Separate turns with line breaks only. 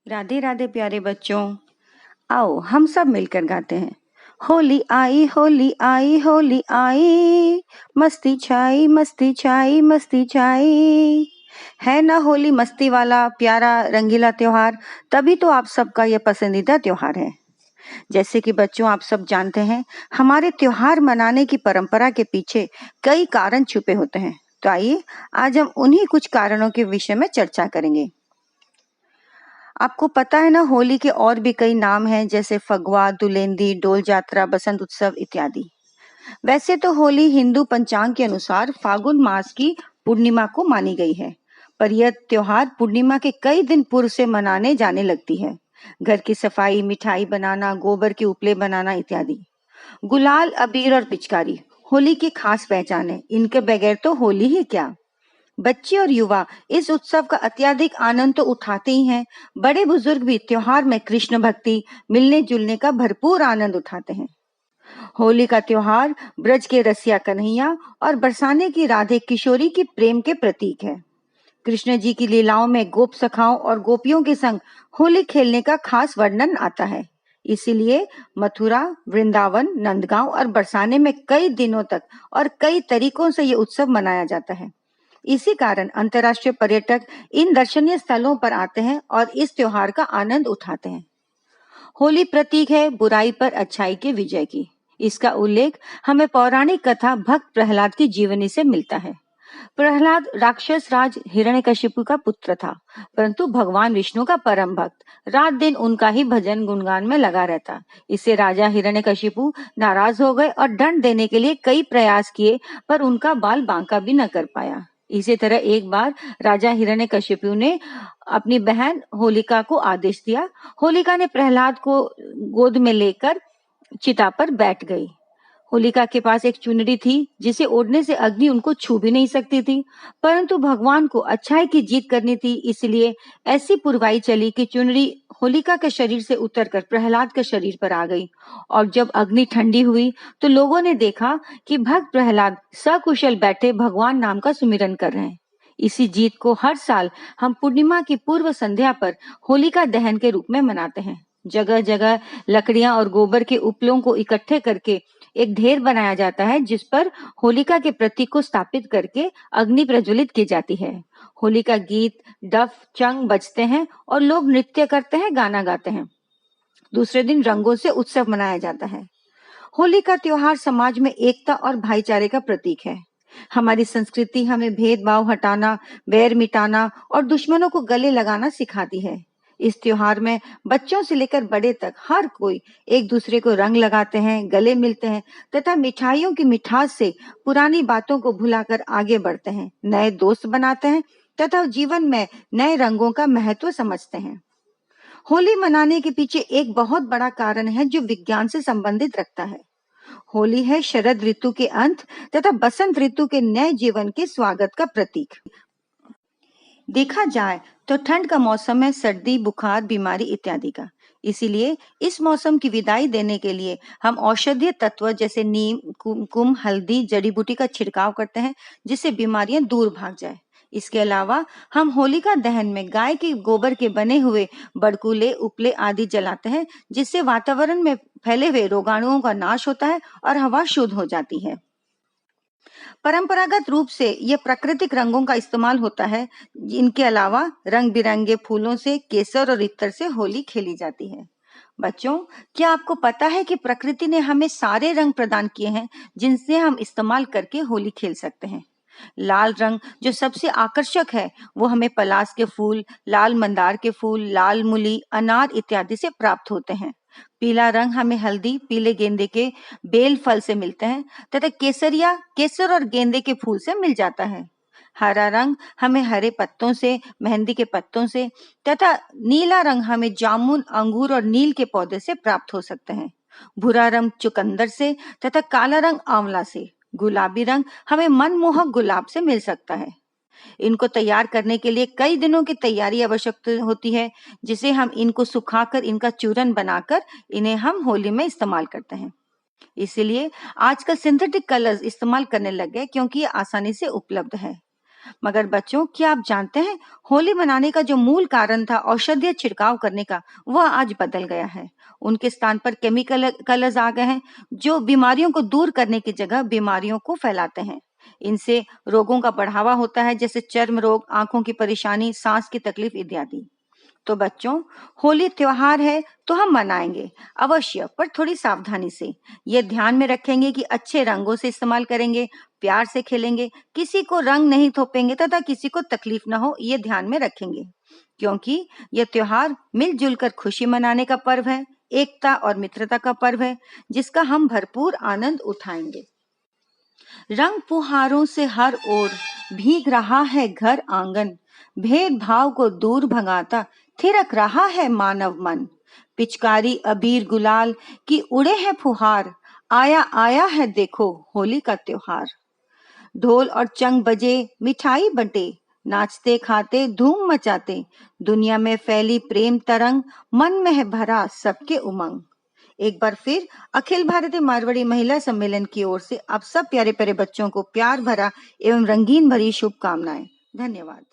राधे राधे प्यारे बच्चों, आओ हम सब मिलकर गाते हैं। होली आई होली आई होली आई, मस्ती छाई मस्ती छाई मस्ती छाई। है ना होली मस्ती वाला प्यारा रंगीला त्योहार, तभी तो आप सबका यह पसंदीदा त्योहार है। जैसे कि बच्चों आप सब जानते हैं, हमारे त्योहार मनाने की परंपरा के पीछे कई कारण छुपे होते हैं। तो आइए आज हम उन्हीं कुछ कारणों के विषय में चर्चा करेंगे। आपको पता है ना, होली के और भी कई नाम हैं, जैसे फगवा, दुलेंदी, डोल जात्रा, बसंत उत्सव इत्यादि। वैसे तो होली हिंदू पंचांग के अनुसार फागुन मास की पूर्णिमा को मानी गई है, पर यह त्योहार पूर्णिमा के कई दिन पूर्व से मनाने जाने लगती है। घर की सफाई, मिठाई बनाना, गोबर के उपले बनाना इत्यादि। गुलाल, अबीर और पिचकारी होली की खास पहचान है। इनके बगैर तो होली ही क्या। बच्चे और युवा इस उत्सव का अत्यधिक आनंद तो उठाते ही हैं, बड़े बुजुर्ग भी त्योहार में कृष्ण भक्ति, मिलने जुलने का भरपूर आनंद उठाते हैं। होली का त्योहार ब्रज के रसिया कन्हैया और बरसाने की राधे किशोरी की प्रेम के प्रतीक है। कृष्ण जी की लीलाओं में गोप सखाओं और गोपियों के संग होली खेलने का खास वर्णन आता है। इसीलिए मथुरा, वृंदावन, नंदगांव और बरसाने में कई दिनों तक और कई तरीकों से ये उत्सव मनाया जाता है। इसी कारण अंतर्राष्ट्रीय पर्यटक इन दर्शनीय स्थलों पर आते हैं और इस त्योहार का आनंद उठाते हैं। होली प्रतीक है बुराई पर अच्छाई की विजय की। इसका उल्लेख हमें पौराणिक कथा भक्त प्रहलाद की जीवनी से मिलता है। प्रहलाद राक्षस राज हिरण्यकशिपु का पुत्र था, परंतु भगवान विष्णु का परम भक्त। रात दिन उनका ही भजन गुणगान में लगा रहता। इससे राजा हिरण्यकशिपु नाराज हो गए और दंड देने के लिए कई प्रयास किए, पर उनका बाल बांका भी न कर पाया। इसी तरह एक बार राजा हिरण्यकशिपु ने अपनी बहन होलिका को आदेश दिया। होलिका ने प्रहलाद को गोद में लेकर चिता पर बैठ गई। होलिका के पास एक चुनरी थी, जिसे ओढ़ने से अग्नि उनको छू भी नहीं सकती थी, परंतु भगवान को अच्छाई की जीत करनी थी, इसलिए ऐसी पुरवाई चली कि चुनरी होलिका के शरीर से उतरकर प्रहलाद के शरीर पर आ गई। और जब अग्नि ठंडी हुई तो लोगों ने देखा कि भक्त प्रहलाद सकुशल बैठे भगवान नाम का सुमिरन कर रहे हैं। इसी जीत को हर साल हम पूर्णिमा की पूर्व संध्या पर होलिका दहन के रूप में मनाते हैं। जगह जगह लकड़ियां और गोबर के उपलों को इकट्ठे करके एक ढेर बनाया जाता है, जिस पर होलिका के प्रतीक को स्थापित करके अग्नि प्रज्वलित की जाती है। होली का गीत, डफ, चंग बजते हैं और लोग नृत्य करते हैं, गाना गाते हैं। दूसरे दिन रंगों से उत्सव मनाया जाता है। होली का त्योहार समाज में एकता और भाईचारे का प्रतीक है। हमारी संस्कृति हमें भेदभाव हटाना, बैर मिटाना और दुश्मनों को गले लगाना सिखाती है। इस त्योहार में बच्चों से लेकर बड़े तक हर कोई एक दूसरे को रंग लगाते हैं, गले मिलते हैं तथा मिठाइयों की मिठास से पुरानी बातों को भुलाकर आगे बढ़ते हैं, नए दोस्त बनाते हैं तथा जीवन में नए रंगों का महत्व समझते हैं। होली मनाने के पीछे एक बहुत बड़ा कारण है जो विज्ञान से संबंधित रखता है। होली है शरद ऋतु के अंत तथा बसंत ऋतु के नए जीवन के स्वागत का प्रतीक। देखा जाए तो ठंड का मौसम है सर्दी, बुखार, बीमारी इत्यादि का। इसीलिए इस मौसम की विदाई देने के लिए हम औषधीय तत्व जैसे नीम, कुमकुम, हल्दी, जड़ी बूटी का छिड़काव करते हैं, जिससे बीमारियां दूर भाग जाए। इसके अलावा हम होलिका दहन में गाय के गोबर के बने हुए बड़कूले, उपले आदि जलाते हैं, जिससे वातावरण में फैले हुए रोगाणुओं का नाश होता है और हवा शुद्ध हो जाती है। परंपरागत रूप से यह प्राकृतिक रंगों का इस्तेमाल होता है। इनके अलावा रंग बिरंगे फूलों से, केसर और इत्र से होली खेली जाती है। बच्चों, क्या आपको पता है कि प्रकृति ने हमें सारे रंग प्रदान किए हैं, जिनसे हम इस्तेमाल करके होली खेल सकते हैं। लाल रंग जो सबसे आकर्षक है, वो हमें पलाश के फूल, लाल मंदार के फूल, लाल मूली, अनार इत्यादि से प्राप्त होते हैं। पीला रंग हमें हल्दी, पीले गेंदे के बेल फल से मिलते हैं तथा केसरिया केसर और गेंदे के फूल से मिल जाता है। हरा रंग हमें हरे पत्तों से, मेहंदी के पत्तों से तथा नीला रंग हमें जामुन, अंगूर और नील के पौधे से प्राप्त हो सकते हैं। भूरा रंग चुकंदर से तथा काला रंग आंवला से। गुलाबी रंग हमें मनमोहक गुलाब से मिल सकता है। इनको तैयार करने के लिए कई दिनों की तैयारी आवश्यक होती है, जिसे हम इनको सुखाकर इनका चूरन बनाकर इन्हें हम होली में इस्तेमाल करते हैं। इसीलिए आजकल सिंथेटिक कलर्स इस्तेमाल करने लग गए, क्योंकि ये आसानी से उपलब्ध है। मगर बच्चों, क्या आप जानते हैं, होली मनाने का जो मूल कारण था औषधीय छिड़काव करने का, वह आज बदल गया है। उनके स्थान पर केमिकल कलर्स आ गए हैं, जो बीमारियों को दूर करने की जगह बीमारियों को फैलाते हैं। इनसे रोगों का बढ़ावा होता है, जैसे चर्म रोग, आंखों की परेशानी, सांस की तकलीफ इत्यादि। तो बच्चों, होली त्योहार है तो हम मनाएंगे अवश्य, पर थोड़ी सावधानी से। ये ध्यान में रखेंगे कि अच्छे रंगों से इस्तेमाल करेंगे, प्यार से खेलेंगे, किसी को रंग नहीं थोपेंगे तथा किसी को तकलीफ ना हो, ये ध्यान में रखेंगे। क्योंकि यह त्योहार मिलजुल कर खुशी मनाने का पर्व है, एकता और मित्रता का पर्व है, जिसका हम भरपूर आनंद उठाएंगे। रंग फुहारों से हर ओर भीग रहा है घर आंगन, भेदभाव को दूर भगाता थिरक रहा है मानव मन। पिचकारी अबीर गुलाल की उड़े हैं फुहार, आया आया है देखो होली का त्योहार। ढोल और चंग बजे, मिठाई बंटे, नाचते खाते धूम मचाते, दुनिया में फैली प्रेम तरंग, मन में है भरा सबके उमंग। एक बार फिर अखिल भारतीय मारवाड़ी महिला सम्मेलन की ओर से आप सब प्यारे प्यारे बच्चों को प्यार भरा एवं रंगीन भरी शुभकामनाएं। धन्यवाद।